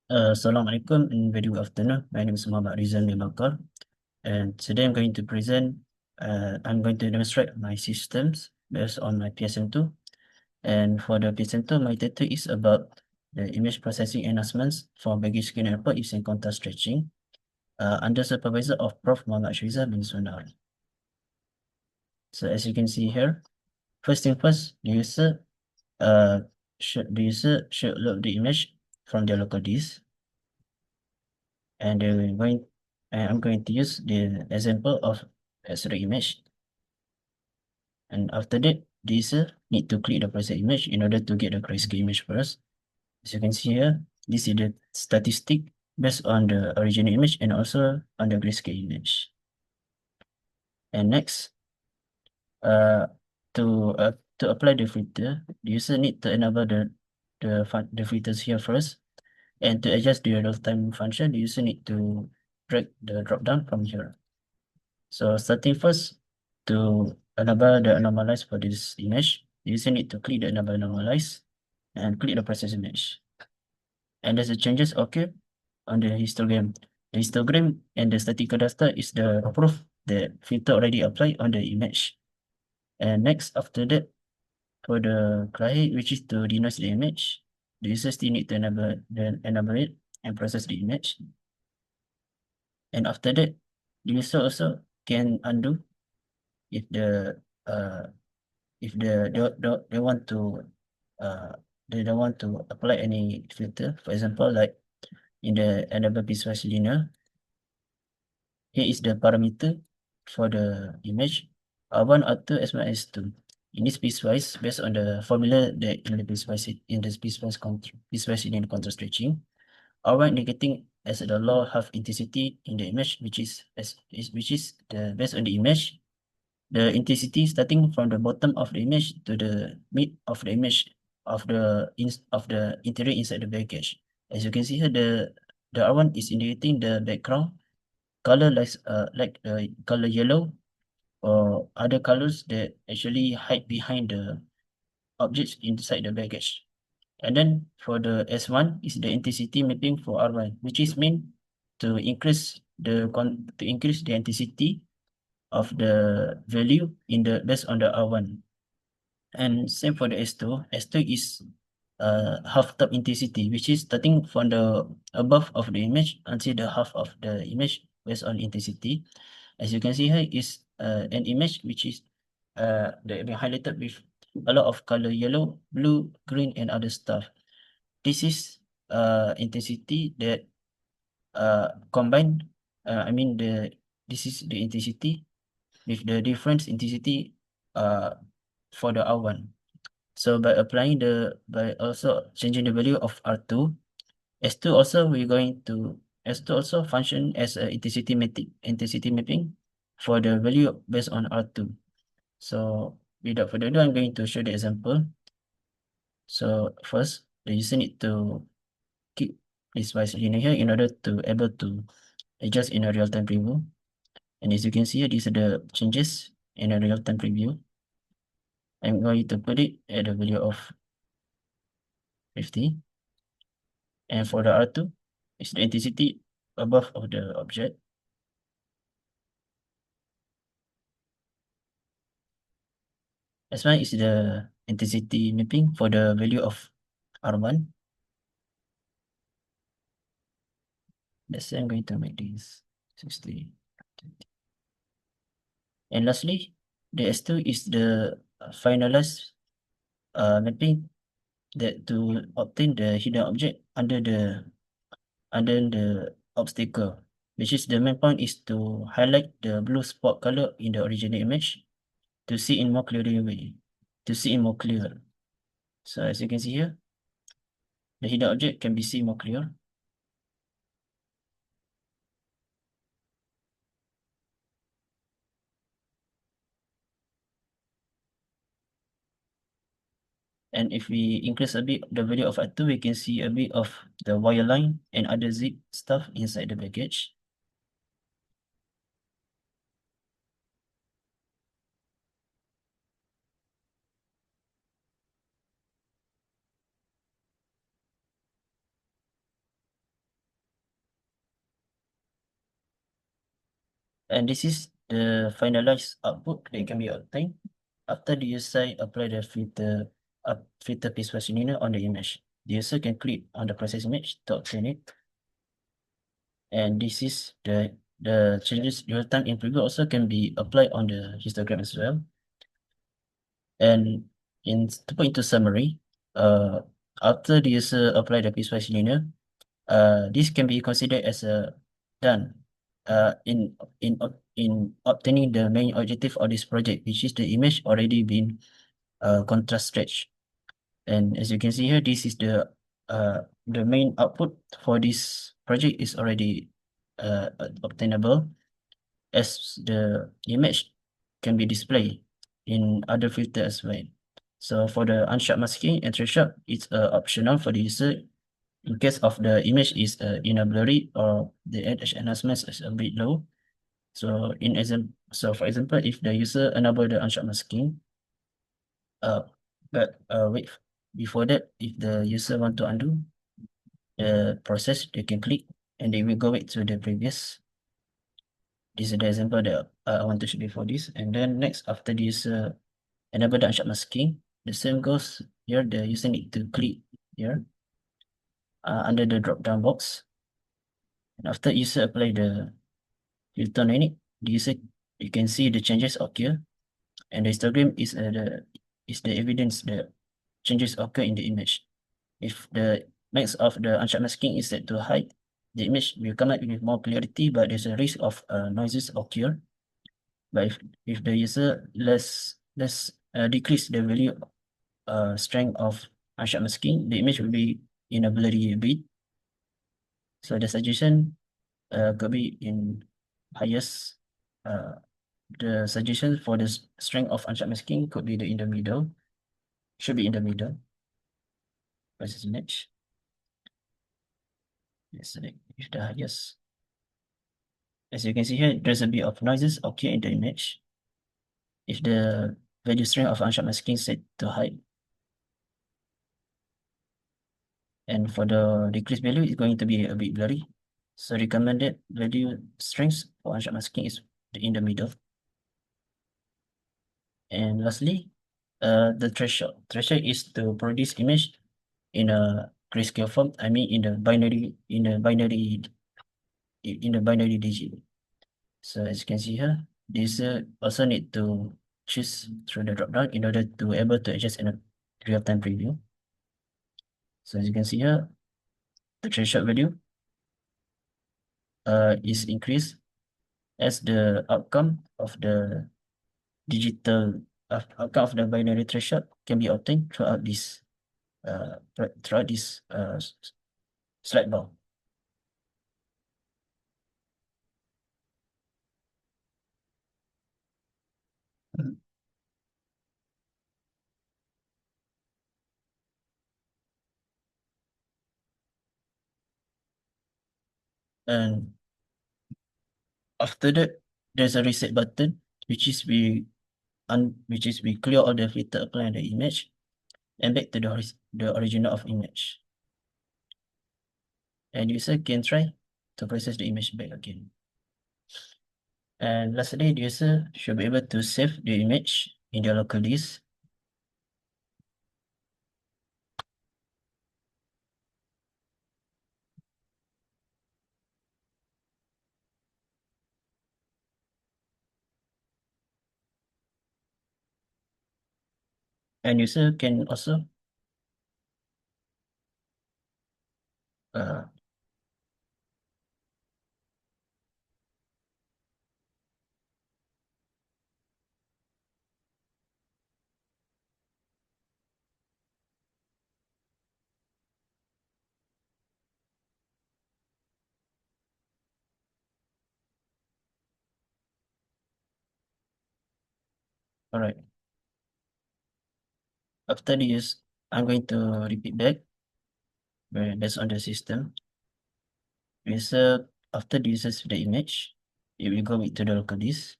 Assalamualaikum and very good afternoon. My name is Muhammad Rizal Mimakar, and today I'm going to demonstrate my systems based on my PSM2. And for the PSM2, my tutor is about the image processing enhancements for baggage scan airport using contour stretching under supervisor of Prof. Muhammad Shrizal bin Sunar. So as you can see here, first thing first, uh, the user should load the image from their local disk. And I'm going to use the example of X-ray image. And after that, the user need to click the process image in order to get the grayscale image first. As you can see here, this is the statistic based on the original image and also on the grayscale image. And next, uh, to apply the filter, the user need to enable the filters here first. And to adjust the real-time function, the user need to drag the drop down from here. So starting first, to enable the normalize for this image, the user need to click the enable normalize and click the process image. And as the changes occur on the histogram. The histogram and the statistical data is the proof that filter already applied on the image. And next, after that, for the client, which is to denoise the image, the user still need to enable it and process the image. And after that, the user also can undo if uh they want to uh they don't want to apply any filter. For example, like in the enable piecewise linear, here is the parameter for the image R1, R2 as well as 2. In this piecewise, based on the formula that in the piecewise linear contour stretching, R1 indicating as the low half intensity in the image, which is the based on the image. The intensity starting from the bottom of the image to the mid of the image of the interior inside the baggage. As you can see here, the R1 is indicating the background color like the color yellow or other colors that actually hide behind the objects inside the baggage. And then for the S1 is the intensity mapping for R1, which is meant to increase the intensity of the value in the based on the R1. And same for the S2. S2 is half top intensity, which is starting from the above of the image until the half of the image based on intensity. As you can see here is an image which is been highlighted with a lot of color yellow, blue, green, and other stuff. This is intensity that combined. I mean this is the intensity with the difference intensity for the R1. So by also changing the value of R2, S2 also we're going to S2 also function as a intensity mapping for the value based on R2. So without further ado, I'm going to show the example. So first, the user need to keep this vice linear here in order to able to adjust in a real-time preview. And as you can see here, these are the changes in a real-time preview. I'm going to put it at the value of 50. And for the R2, it's the intensity above of the object. S1 is the intensity mapping for the value of R1. Let's say I'm going to make this 60. And lastly, the S2 is the finalized mapping that to obtain the hidden object under the obstacle, which is the main point is to highlight the blue spot color in the original image to see in more clearly way, to see in more clear. So as you can see here, the hidden object can be seen more clear. And if we increase a bit the value of R2, we can see a bit of the wire line and other zip stuff inside the baggage. And this is the finalized output that can be obtained after the user apply the filter piecewise linear on the image. The user can click on the process image to obtain it. And this is the changes real-time in preview also can be applied on the histogram as well. And to put into summary, after the user apply the piecewise linear, this can be considered as a done in obtaining the main objective of this project, which is the image already been contrast stretched. And as you can see here, this is the main output for this project is already obtainable, as the image can be displayed in other filter as well. So for the unsharp masking and threshold, it's optional for the user in case of the image is in a blurry or the edge enhancement is a bit low. So for example, if the user enable the unsharp masking, but wait before that, if the user want to undo the process, they can click and they will go back to the previous. This is the example that I want to show before this. And then next, after the user enable the unsharp masking, the same goes here. The user need to click here under the drop down box. And after user apply the filter on it, the user you can see the changes occur, and the histogram is the evidence that changes occur in the image. If the max of the unsharp masking is set to high, the image will come up with more clarity, but there's a risk of noises occur. But if the user decrease the value strength of unsharp masking, the image will be in a blurry bit. So the suggestion could be in highest. The suggestion for the strength of unsharp masking could be in the middle. Should be in the middle. Versus image. Let's select with the highest. As you can see here, there's a bit of noises occur in the image. If the value strength of unsharp masking set to high, and for the decreased value, it's going to be a bit blurry. So recommended value strength for unsharp masking is in the middle. And lastly, the threshold. Threshold is to produce image in a grayscale form. I mean, in the binary digit. So as you can see here, this also need to choose through the drop down in order to able to adjust in a real-time preview. So as you can see here, the threshold value is increased as the outcome of the outcome of the binary threshold can be obtained throughout this slide bar. And after that, there's a reset button, which is we clear all the filter apply on the image and back to the original of image. And user can try to process the image back again. And lastly, the user should be able to save the image in their local disk. And user can also uh, all right. After the use, I'm going to repeat back based on the system. User after the user the image, it will go to the local disk.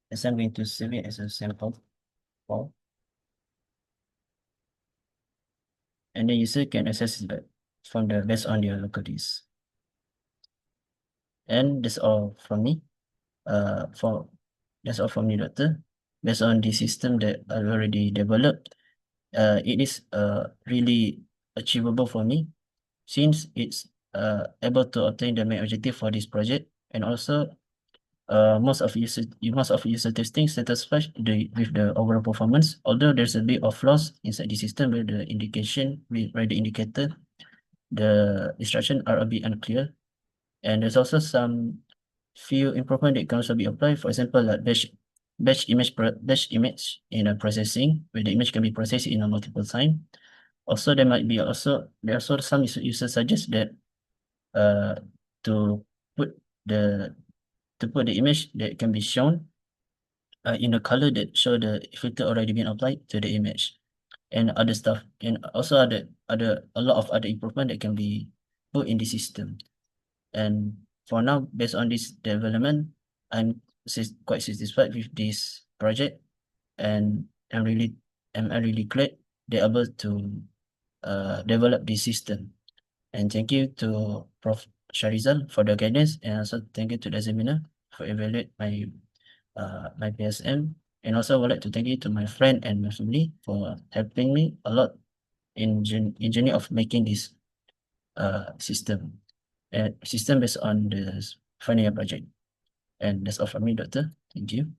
As I'm going to save it as a sample file. And the user can access it from the based on your local disk. And that's all from me. For that's all from me, Doctor. Based on the system that I've already developed, it is really achievable for me since it's able to obtain the main objective for this project, and also most of user testing satisfies with the overall performance. Although there's a bit of flaws inside the system where the indicator, the instruction are a bit unclear, and there's also some few improvement that can also be applied. For example, like batch image in a processing where the image can be processed in a multiple time. Also, there are also some users suggest that uh to put the the image that can be shown in a color that show the filter already been applied to the image and other stuff, and also other a lot of other improvement that can be put in the system. And for now, based on this development, quite satisfied with this project, and I'm really glad they're able to develop this system. And thank you to Prof. Sharizal for the guidance, and also thank you to the examiner for evaluate my PSM. And also I would like to thank you to my friend and my family for helping me a lot in journey of making this system based on the final year project. And that's all from me, Doctor. Thank you.